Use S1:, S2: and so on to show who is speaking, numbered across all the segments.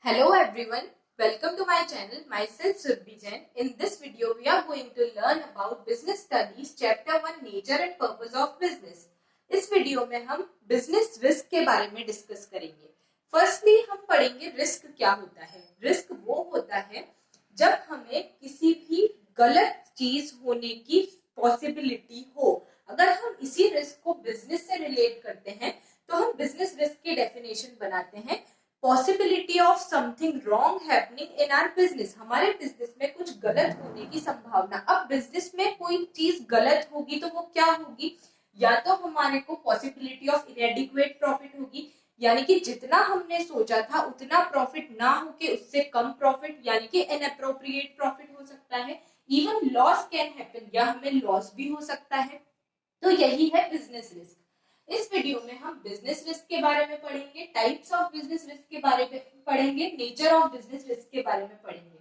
S1: Hello everyone, welcome to my channel, myself Surbhi Jain. In this video, we are going to learn about Business Studies Chapter 1 Nature and Purpose of Business. इस video में हम business risk के बारे में discuss करेंगे. Firstly हम पढ़ेंगे risk क्या होता है. रिस्क वो होता है जब हमें किसी भी गलत चीज होने की पॉसिबिलिटी हो. अगर हम इसी रिस्क को बिजनेस से रिलेट करते हैं तो हम बिजनेस रिस्क की डेफिनेशन बनाते हैं possibility of something wrong happening in our business. हमारे बिजनेस में कुछ गलत होने की संभावना. अब बिजनेस में कोई चीज गलत होगी तो वो क्या होगी, या तो हमारे को पॉसिबिलिटी ऑफ इनएडिक्वेट प्रॉफिट होगी, यानी कि जितना हमने सोचा था उतना प्रॉफिट ना होके उससे कम प्रॉफिट, यानी कि इनअप्रोप्रिएट प्रॉफिट हो सकता है. इवन लॉस कैन हैपन, या हमें लॉस भी हो सकता है. तो यही है बिजनेस रिस्क. इस वीडियो में हम बिजनेस रिस्क के बारे में पढ़ेंगे, टाइप्स ऑफ बिजनेस रिस्क के बारे में पढ़ेंगे, नेचर ऑफ बिजनेस रिस्क के बारे में पढ़ेंगे.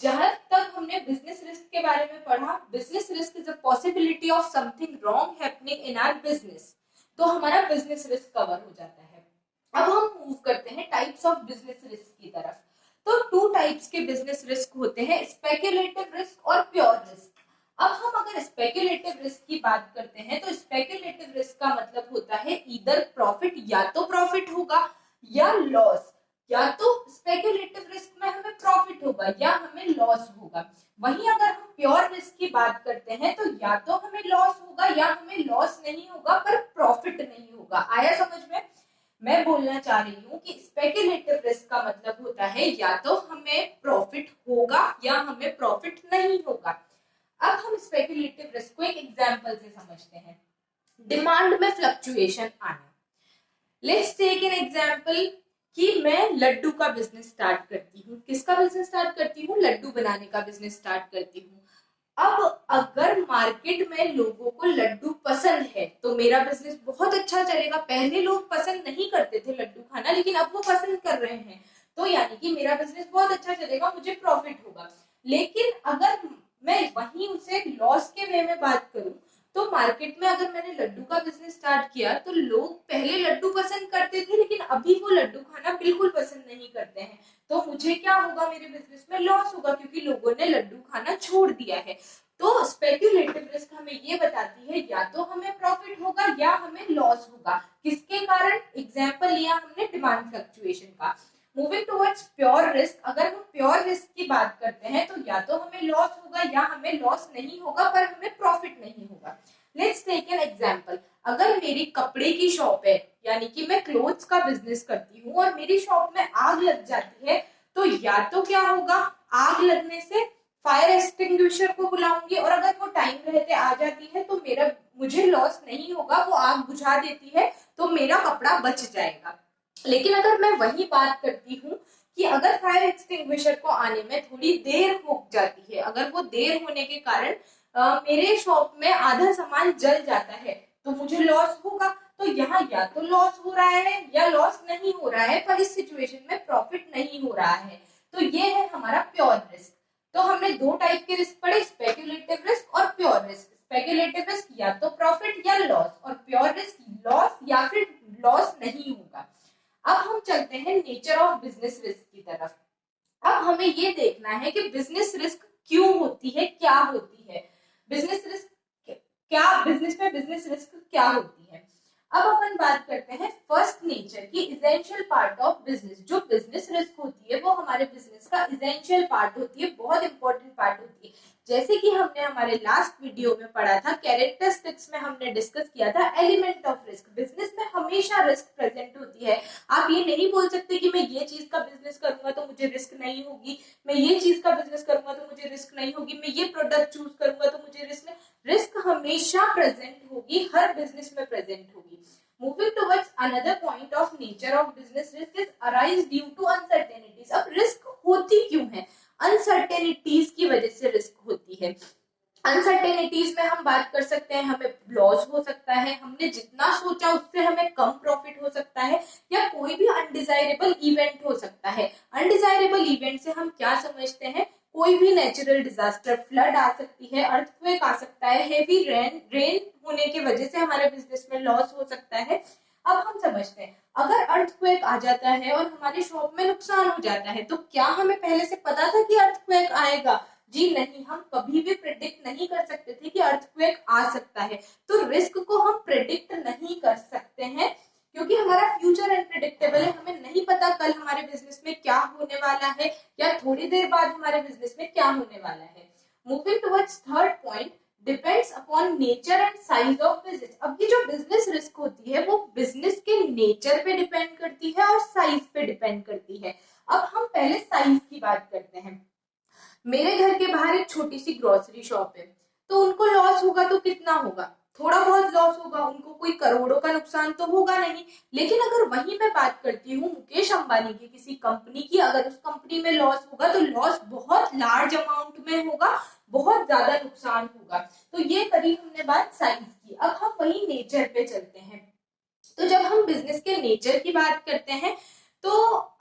S1: जहां तक हमने बिजनेस रिस्क के बारे में पढ़ा, business risk is a possibility of something wrong happening in our business. तो हमारा बिजनेस रिस्क कवर हो जाता है. अब हम मूव करते हैं टाइप्स ऑफ बिजनेस रिस्क की तरफ. तो टू टाइप्स के बिजनेस रिस्क होते हैं, स्पेक्युलेटिव रिस्क और प्योर रिस्क. अब हम अगर स्पेक्युलेटिव रिस्क की बात करते हैं तो स्पेक्युलेटिव रिस्क का मतलब होता है इधर प्रॉफिट, या तो प्रॉफिट होगा या लॉस. या तो स्पेक्युलेटिव रिस्क में हमें प्रॉफिट होगा या हमें लॉस होगा. वहीं अगर हम प्योर रिस्क की बात करते हैं तो या तो हमें लॉस होगा या हमें लॉस नहीं होगा पर प्रॉफिट नहीं होगा. आया समझ में? मैं बोलना चाह रही हूँ कि स्पेक्युलेटिव रिस्क का मतलब होता है या तो हमें प्रॉफिट होगा या हमें प्रॉफिट नहीं होगा. अब हम स्पेक्युलेटिव रिस्क को एक एग्जांपल से समझते हैं. डिमांड में फ्लक्चुएशन आना. लेट्स टेक एन एग्जांपल कि मैं लड्डू का बिजनेस स्टार्ट करती हूँ. किसका बिजनेस स्टार्ट करती हूँ? लड्डू बनाने का बिजनेस स्टार्ट करती हूँ. अब अगर मार्केट में लोगों को लड्डू पसंद है तो मेरा बिजनेस बहुत अच्छा चलेगा. पहले लोग पसंद नहीं करते थे लड्डू खाना, लेकिन अब वो पसंद कर रहे हैं, तो यानी कि मेरा बिजनेस बहुत अच्छा चलेगा, मुझे प्रॉफिट होगा. लेकिन अगर मैं वहीं उसे लॉस के वे में बात करूं तो मार्केट में अगर मैंने लड्डू का बिजनेस स्टार्ट किया तो लोग पहले लड्डू पसंद करते थे, लेकिन अभी वो लड्डू खाना बिल्कुल पसंद नहीं करते हैं. तो मुझे क्या होगा? मेरे बिजनेस में लॉस होगा क्योंकि लोगों ने लड्डू खाना छोड़ दिया है. तो स्पेक्युलेटिव रिस्क हमें ये बताती है या तो हमें प्रॉफिट होगा या हमें लॉस होगा. किसके कारण? एग्जाम्पल लिया हमने डिमांड फ्लक्चुएशन का. Moving towards pure risk. अगर हम प्योर रिस्क की बात करते हैं तो या तो हमें लॉस होगा या हमें लॉस नहीं होगा पर हमें प्रॉफिट नहीं होगा. Let's take an example. अगर मेरी कपड़े की शॉप है, यानी कि मैं क्लोथ्स का बिजनेस करती हूँ और मेरी शॉप में आग लग जाती है, तो या तो क्या होगा? आग लगने से फायर एक्सटिंग्विशर को बुलाऊंगी और अगर वो टाइम रहते आ जाती है तो मुझे लॉस नहीं होगा, वो आग बुझा देती है तो मेरा कपड़ा बच जाएगा. लेकिन अगर मैं वही बात करती हूँ कि अगर फायर एक्सटिंग्विशर को आने में थोड़ी देर हो जाती है, अगर वो देर होने के कारण मेरे शॉप में आधा सामान जल जाता है तो मुझे लॉस होगा. तो यहाँ या तो लॉस हो रहा है या लॉस नहीं हो रहा है, पर इस सिचुएशन में प्रॉफिट नहीं हो रहा है. तो ये है हमारा प्योर रिस्क. तो हमने दो टाइप के रिस्क पढ़े, स्पेक्युलेटिव रिस्क और प्योर रिस्क. स्पेक्युलेटिव रिस्क या तो प्रॉफिट या लॉस, और प्योर रिस्क लॉस या फिर लॉस नहीं होगा. अब हम चलते हैं नेचर ऑफ बिजनेस रिस्क की तरफ. अब हमें ये देखना है कि बिजनेस रिस्क क्यों होती है, क्या होती है बिजनेस रिस्क, क्या बिजनेस में बिजनेस रिस्क क्या होती है. अब अपन बात करते हैं फर्स्ट नेचर की. Essential part of business. जो बिजनेस रिस्क होती है वो हमारे बिजनेस का इसेंशियल पार्ट होती है, बहुत इंपॉर्टेंट पार्ट होती है. जैसे कि हमने हमारे लास्ट वीडियो में पढ़ा था, कैरेक्टरिस्टिक्स में हमने डिस्कस किया था एलिमेंट ऑफ रिस्क. बिजनेस में हमेशा रिस्क प्रेजेंट होती है. आप ये नहीं बोल सकते कि मैं ये चीज का बिजनेस करूंगा तो मुझे रिस्क नहीं होगी, मैं ये चीज का बिजनेस करूंगा तो मुझे रिस्क नहीं होगी, मैं ये प्रोडक्ट चूज करूंगा तो मुझे रिस्क नहीं. रिस्क हमेशा प्रेजेंट होगी, हर बिजनेस में प्रेजेंट होगी. Moving towards another point of nature of business risk is arise due to uncertainties. अब रिस्क होती क्यों है? अनसर्टेनिटीज की वजह से रिस्क होती है. अनसर्टेनिटीज में हम बात कर सकते हैं, हमें लॉस हो सकता है, हमने जितना सोचा उससे हमें कम प्रॉफिट हो सकता है, या कोई भी अनडिजायरेबल इवेंट हो सकता है. अनडिजायरेबल इवेंट से हम क्या समझते हैं? कोई भी नेचुरल डिजास्टर, फ्लड आ सकती है, अर्थक्वेक आ सकता है, हेवी रेन होने की वजह से हमारे बिजनेस में लॉस हो सकता है. अब हम समझते हैं, अगर अर्थक्वेक आ जाता है और हमारी शॉप में नुकसान हो जाता है, तो क्या हमें पहले से पता था कि अर्थक्वेक आएगा? जी नहीं, हम कभी भी प्रिडिक्ट नहीं कर सकते थे कि अर्थक्वेक आ सकता है। तो रिस्क को हम प्रिडिक्ट नहीं कर सकते हैं, क्योंकि हमारा फ्यूचर अनप्रिडिक्टेबल है। हमें नहीं पता कल हमारे बिजनेस में क्या होने वाला है या थोड़ी देर बाद हमारे बिजनेस में क्या होने वाला है। Moving towards third point, depends upon nature and size of business. अब ये जो बिजनेस रिस्क होती है वो बिजनेस के नेचर पे डिपेंड करती है और साइज पे डिपेंड करती है। अब हम पहले साइज की बात करते हैं। मेरे घर के बाहर एक छोटी सी ग्रोसरी शॉप है, तो उनको लॉस होगा तो कितना होगा? थोड़ा बहुत लॉस होगा, उनको कोई करोड़ों का नुकसान तो होगा नहीं। लेकिन अगर वहीं मैं बात करती हूँ मुकेश अंबानी की किसी कंपनी की, अगर उस कंपनी में लॉस होगा तो लॉस बहुत लार्ज अमाउंट में होगा, बहुत ज्यादा नुकसान होगा। तो ये करी हमने बात साइज की। अब हम वही नेचर पे चलते हैं। तो जब हम बिजनेस के नेचर की बात करते हैं तो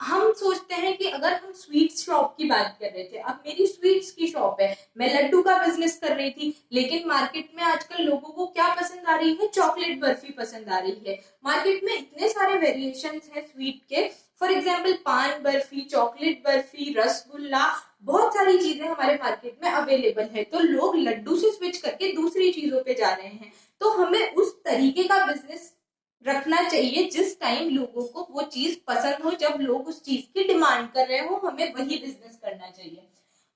S1: हम सोचते हैं कि अगर हम स्वीट्स शॉप की बात कर रहे थे, अब मेरी स्वीट्स की शॉप है, मैं लड्डू का बिजनेस कर रही थी, लेकिन मार्केट में आजकल लोगों को क्या पसंद आ रही है? चॉकलेट बर्फी पसंद आ रही है। मार्केट में इतने सारे वेरिएशंस हैं स्वीट के, फॉर एग्जाम्पल पान बर्फी, चॉकलेट बर्फी, रसगुल्ला, बहुत सारी चीजें हमारे मार्केट में अवेलेबल है। तो लोग लड्डू से स्विच करके दूसरी चीजों पे जा रहे हैं। तो हमें उस तरीके का बिजनेस रखना चाहिए जिस टाइम लोगों को वो चीज पसंद हो, जब लोग उस चीज की डिमांड कर रहे हो, हमें वही बिजनेस करना चाहिए।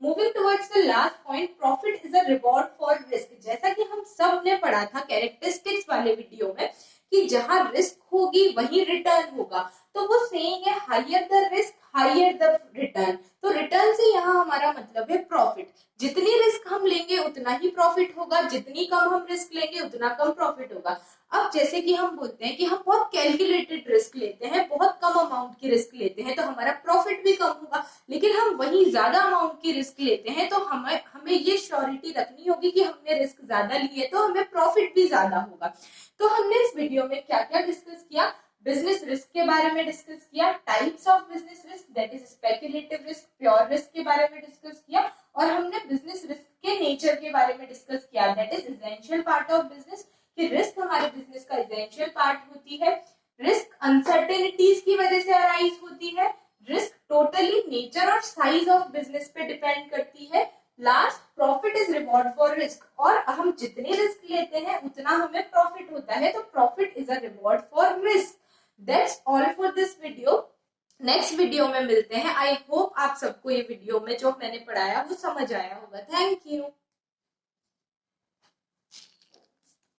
S1: Moving towards the last point, profit is a reward for risk. जैसा कि हम सब ने पढ़ा था कैरेक्टरिस्टिक्स वाले वीडियो में कि जहां रिस्क होगी वहीं रिटर्न होगा। तो वो सेइंग है, higher the risk higher the return. तो रिटर्न से यहाँ हमारा मतलब है प्रॉफिट। जितनी रिस्क हम लेंगे उतना ही प्रॉफिट होगा, जितनी कम हम रिस्क लेंगे उतना कम प्रॉफिट होगा। अब जैसे कि हम बोलते हैं कि हम बहुत कैलकुलेटेड रिस्क लेते हैं, बहुत कम अमाउंट की रिस्क लेते हैं, तो हमारा प्रॉफिट भी कम होगा। लेकिन हम वही ज्यादा अमाउंट की रिस्क लेते हैं तो हमें ये श्योरिटी रखनी होगी कि हमने रिस्क ज्यादा ली है तो हमें प्रॉफिट भी ज्यादा होगा। तो हमने इस वीडियो में क्या क्या डिस्कस किया? बिजनेस रिस्क के बारे में डिस्कस किया, types of business risk that is speculative risk, pure risk के बारे में डिस्कस किया, और हमने बिजनेस रिस्क के नेचर के बारे में डिस्कस किया, that is essential part of business, कि रिस्क हमारे बिजनेस का एसेंशियल पार्ट होती है। रिस्क अनसर्टेनिटीज की वजह से अराइज होती है। रिस्क टोटली नेचर और साइज ऑफ बिजनेस पे डिपेंड करती है। Last, profit is reward for risk, और हम जितने रिस्क लेते हैं उतना हमें प्रॉफिट होता है, तो profit is a reward for risk. That's all for this video. Next video में मिलते हैं। आई होप आप सबको ये वीडियो में जो मैंने पढ़ाया वो समझ आया होगा। Thank you.